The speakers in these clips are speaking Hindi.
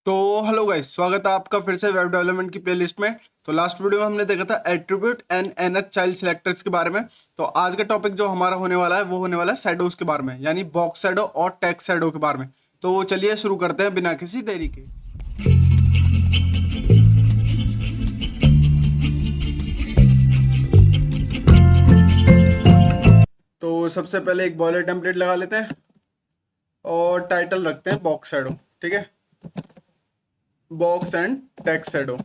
तो हेलो गाइस, स्वागत है आपका फिर से वेब डेवलपमेंट की प्लेलिस्ट में। तो लास्ट वीडियो में हमने देखा था attribute and NH child selectors के बारे में। तो आज का टॉपिक जो हमारा होने वाला है वो होने वाला है शैडोज के बारे में, यानी बॉक्स शैडो और टेक्स्ट शैडो के बारे में। तो चलिए शुरू करते हैं बिना किसी देरी के। तो सबसे पहले एक बॉयलर टेम्पलेट लगा लेते हैं और टाइटल रखते हैं बॉक्स शैडो। ठीक है, बॉक्स एंड टेक्स्ट शैडो।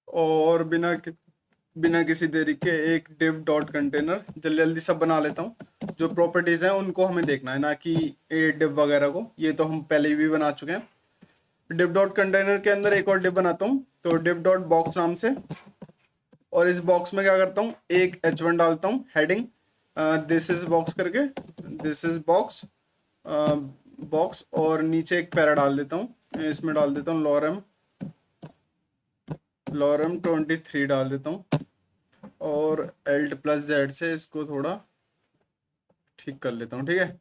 और बिना किसी देरी के एक div डॉट कंटेनर जल्दी जल्दी सब बना लेता हूँ। जो प्रॉपर्टीज हैं उनको हमें देखना है, ना कि div वगैरह को। ये तो हम पहले भी बना चुके हैं। div डॉट कंटेनर के अंदर एक और div बनाता हूँ, तो div डॉट बॉक्स नाम से। और इस बॉक्स में क्या करता हूँ, एक h1 डालता हूँ हेडिंग, दिस इज बॉक्स करके, दिस इज बॉक्स बॉक्स। और नीचे एक पैरा डाल देता हूँ, इसमें डाल देता हूँ लॉरम 23 डाल देता हूँ। और Alt प्लस Z से इसको थोड़ा ठीक कर लेता हूँ। ठीक है,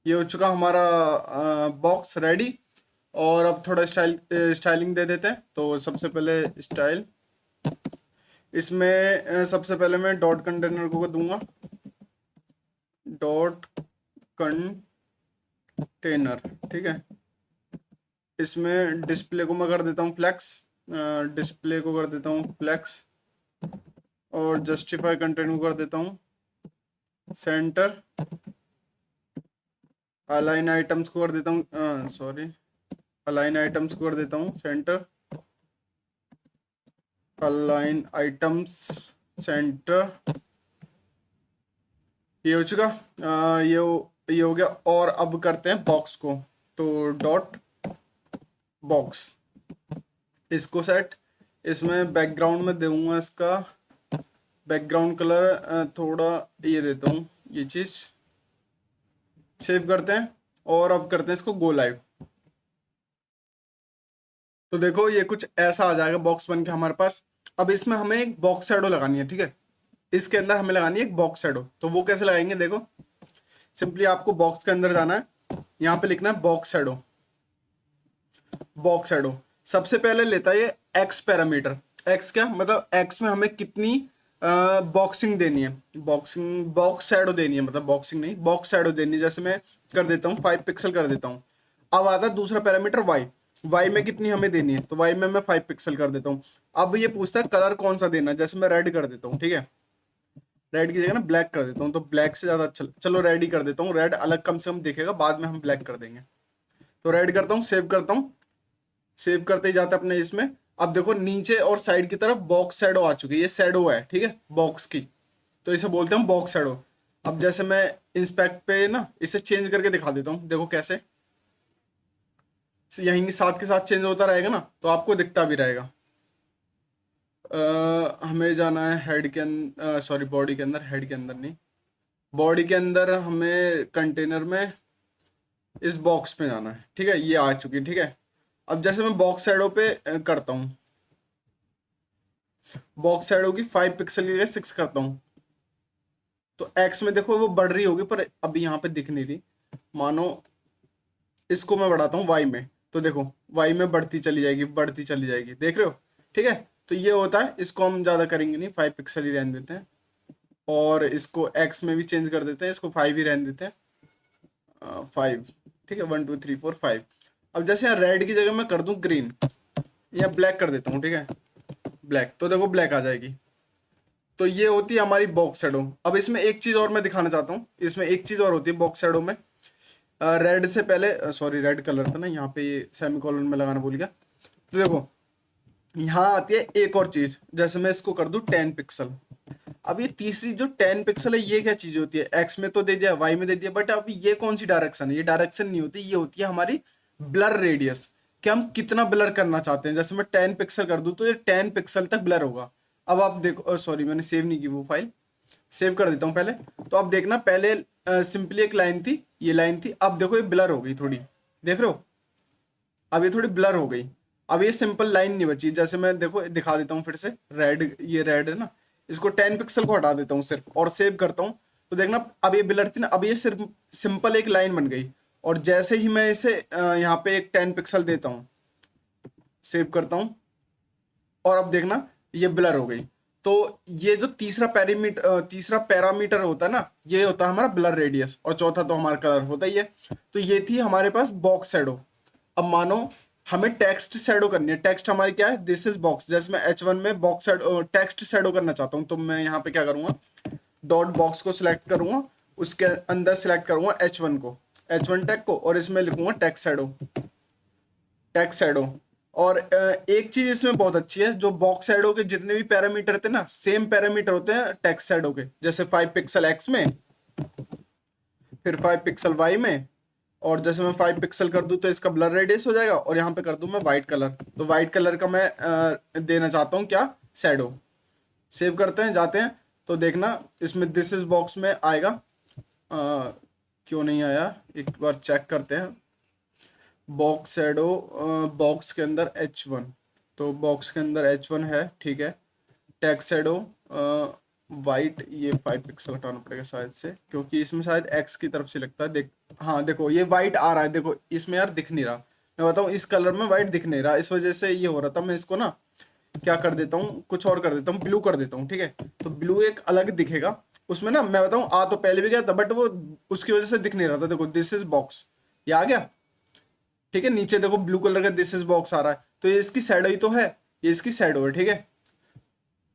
ये हो चुका हमारा बॉक्स रेडी। और अब थोड़ा स्टाइलिंग दे देते हैं। तो सबसे पहले स्टाइल, इसमें सबसे पहले मैं डॉट कंटेनर को दूंगा, डॉट कंटेनर। ठीक है, इसमें डिस्प्ले को मैं कर देता हूँ फ्लैक्स, डिस्प्ले को कर देता हूँ फ्लैक्स। और जस्टिफाई कंटेंट को कर देता हूँ सेंटर। अलाइन आइटम्स को कर देता हूँ अलाइन आइटम्स को कर देता हूँ सेंटर, अलाइन आइटम्स सेंटर। ये हो चुका, ये हो गया। और अब करते हैं बॉक्स को, तो डॉट बॉक्स, इसको सेट। इसमें बैकग्राउंड में दूंगा, इसका बैकग्राउंड कलर थोड़ा ये देता हूँ, ये चीज़ सेव करते हैं। और अब करते हैं इसको गो लाइव। तो देखो ये कुछ ऐसा आ जाएगा बॉक्स बन के हमारे पास। अब इसमें हमें एक बॉक्स शैडो लगानी है। ठीक है, इसके अंदर हमें लगानी है एक बॉक्स शैडो। तो वो कैसे लगाएंगे, देखो सिंपली आपको बॉक्स के अंदर जाना है, यहाँ पे लिखना है बॉक्स शैडो। बॉक्स शैडो सबसे पहले लेता है ये एक्स पैरामीटर। एक्स क्या मतलब, एक्स में हमें कितनी बॉक्सिंग देनी है, बॉक्स शैडो देनी है, मतलब बॉक्सिंग नहीं, बॉक्स शैडो देनी है। जैसे मैं कर देता हूँ 5 पिक्सल कर देता हूँ। अब आता है दूसरा पैरामीटर वाई, वाई में कितनी हमें देनी है, तो वाई में मैं 5 पिक्सल कर देता हूँ। अब ये पूछता है कलर कौन सा देना है, जैसे मैं रेड कर देता हूँ। ठीक है, रेड की जगह ना ब्लैक कर देता हूँ, तो ब्लैक से ज्यादा अच्छा, चलो रेड ही कर देता हूँ। रेड अलग कम से कम दिखेगा, बाद में हम ब्लैक कर देंगे। तो रेड करता हूँ, सेव करता हूँ। सेव करते ही जाते अपने इसमें। अब देखो नीचे और साइड की तरफ बॉक्स शैडो आ चुकी है, ये शैडो है ठीक है बॉक्स की, तो इसे बोलते हैं बॉक्स शैडो। अब जैसे मैं इंस्पेक्ट पे ना इसे चेंज करके दिखा देता हूँ, देखो कैसे यहीं साथ के साथ चेंज होता रहेगा ना, तो आपको दिखता भी रहेगा। हमें जाना है हेड के अंदर, सॉरी बॉडी के अंदर, हेड के अंदर नहीं, बॉडी के अंदर हमें कंटेनर में इस बॉक्स में जाना है। ठीक है, ये आ चुकी है। ठीक है, अब जैसे मैं बॉक्स शैडो पे करता हूँ, बॉक्स शैडो की 5 पिक्सल की जगह 6 करता हूँ, तो एक्स में देखो वो बढ़ रही होगी, पर अभी यहाँ पे दिख नहीं रही। मानो इसको मैं बढ़ाता हूँ वाई में, तो देखो वाई में बढ़ती चली जाएगी, बढ़ती चली जाएगी, देख रहे हो। ठीक है, तो ये होता है, इसको हम ज़्यादा करेंगे नहीं, 5 पिक्सल ही रहने देते हैं। और इसको एक्स में भी चेंज कर देते हैं, इसको 5 ही रहने देते हैं, 5। ठीक है, 1 2 3 4 5। अब जैसे यहाँ रेड की जगह मैं कर दूँ ग्रीन, या ब्लैक कर देता हूँ। ठीक है, ब्लैक, तो देखो ब्लैक आ जाएगी। तो ये होती है हमारी बॉक्स शैडो। अब इसमें एक चीज और मैं दिखाना चाहता हूँ, इसमें एक चीज और होती है बॉक्स शैडो में। रेड से पहले, सॉरी रेड कलर था ना, यहाँ पे ये सेमीकोलन में लगाना भूल गया। तो देखो यहाँ आती है एक और चीज, जैसे मैं इसको कर दूं 10 पिक्सल। अब ये तीसरी जो 10 पिक्सल है, ये क्या चीज होती है, एक्स में तो दे दिया, वाई में दे दिया, बट अब ये कौन सी डायरेक्शन है, ये डायरेक्शन नहीं होती, ये होती है हमारी ब्लर रेडियस, कि हम कितना ब्लर करना चाहते हैं। जैसे मैं 10 पिक्सल कर दूं, तो ये 10 पिक्सल तक ब्लर होगा। अब आप देखो, सॉरी मैंने सेव नहीं की वो फाइल, सेव कर देता हूँ पहले। तो अब देखना, पहले सिंपली एक लाइन थी, ये लाइन थी, अब देखो ये ब्लर हो गई थोड़ी, देख रहे हो, अब ये थोड़ी ब्लर हो गई। अब ये सिंपल लाइन नहीं बची। जैसे मैं देखो दिखा देता हूँ फिर से, रेड, ये रेड है ना, इसको 10 पिक्सल को हटा देता हूँ सिर्फ, और सेव करता हूँ। तो देखना अब ये ब्लर थी ना, अब ये सिर्फ सिंपल एक लाइन बन गई। और जैसे ही मैं इसे यहाँ पे एक 10 पिक्सल देता हूँ, सेव करता हूँ, और अब देखना ये ब्लर हो गई। तो ये जो तीसरा पैरामीटर होता है ना, ये होता है हमारा ब्लर रेडियस, और चौथा तो हमारा कलर होता ही है। तो ये थी हमारे पास बॉक्स शैडो। अब मानो हमें टेक्स्ट शैडो करनी है। टेक्स्ट हमारी क्या है, दिस इज बॉक्स। जैसे मैं H1 में बॉक्स शैडो टेक्स्ट शैडो करना चाहता हूँ, तो मैं यहाँ पे क्या करूंगा, डॉट बॉक्स को सिलेक्ट करूंगा, उसके अंदर सिलेक्ट करूंगा H1 को, H1 टैग को, और इसमें लिखूंगा टेक्स्ट शैडो, टेक्स्ट शैडो। और एक चीज इसमें बहुत अच्छी है, जो बॉक्स शैडो के जितने भी पैरामीटर थे ना, सेम पैरामीटर होते हैं टेक्स्ट शैडो के। जैसे 5 पिक्सल एक्स में, फिर 5 पिक्सल वाई में, और जैसे मैं 5 पिक्सल कर दूं तो इसका ब्लर रेडियस हो जाएगा, और यहाँ पे कर दूं मैं वाइट कलर। तो वाइट कलर का मैं देना चाहता हूँ क्या, शैडो। सेव करते हैं, जाते हैं, तो देखना इसमें दिस इज बॉक्स में आएगा। क्यों नहीं आया, एक बार चेक करते हैं। बॉक्स शैडो, बॉक्स के अंदर H1, तो बॉक्स के अंदर H1 है, ठीक है। टेक्स्ट शैडो वाइट, ये 5 पिक्सल हटाना पड़ेगा शायद से, क्योंकि इसमें शायद एक्स की तरफ से लगता है। देख, हाँ देखो ये वाइट आ रहा है, देखो इसमें यार दिख नहीं रहा। मैं बताऊँ, इस कलर में वाइट दिख नहीं रहा, इस वजह से ये हो रहा था। मैं इसको ना क्या कर देता हूँ, कुछ और कर देता हूँ, ब्लू कर देता हूँ, ठीक है। तो ब्लू एक अलग दिखेगा उसमें ना। मैं बताऊँ, आ तो पहले भी गया था, बट वो उसकी वजह से दिख नहीं रहा था। देखो दिस इज बॉक्स, ये आ गया, ठीक है। नीचे देखो ब्लू कलर का दिस इज बॉक्स आ रहा है, तो ये इसकी शैडो ही तो है, ये इसकी शैडो है, ठीक है।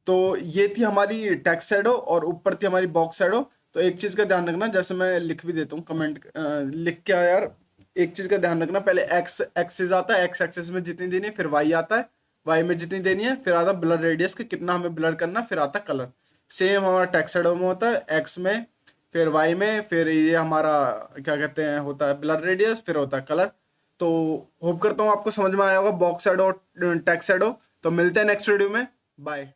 तो ये थी हमारी टेक्स्ट शैडो, और ऊपर थी हमारी बॉक्स शैडो। तो एक चीज का ध्यान रखना, जैसे मैं लिख भी देता हूँ कमेंट लिख के यार, एक चीज का ध्यान रखना, पहले एक्स एक्सिस आता है, एक्स एक्सिस में जितनी देनी है, फिर वाई आता है, वाई में जितनी देनी है, फिर आता ब्लर रेडियस के कितना हमें ब्लर करना, फिर आता कलर। सेम हमारा टेक्स्ट शैडो में होता है, एक्स में, फिर वाई में, फिर ये हमारा क्या कहते हैं होता है ब्लर रेडियस, फिर होता है कलर। तो होप करता हूँ आपको समझ में आया होगा बॉक्स शैडो और टेक्स्ट शैडो। तो मिलते हैं नेक्स्ट वीडियो में, बाय।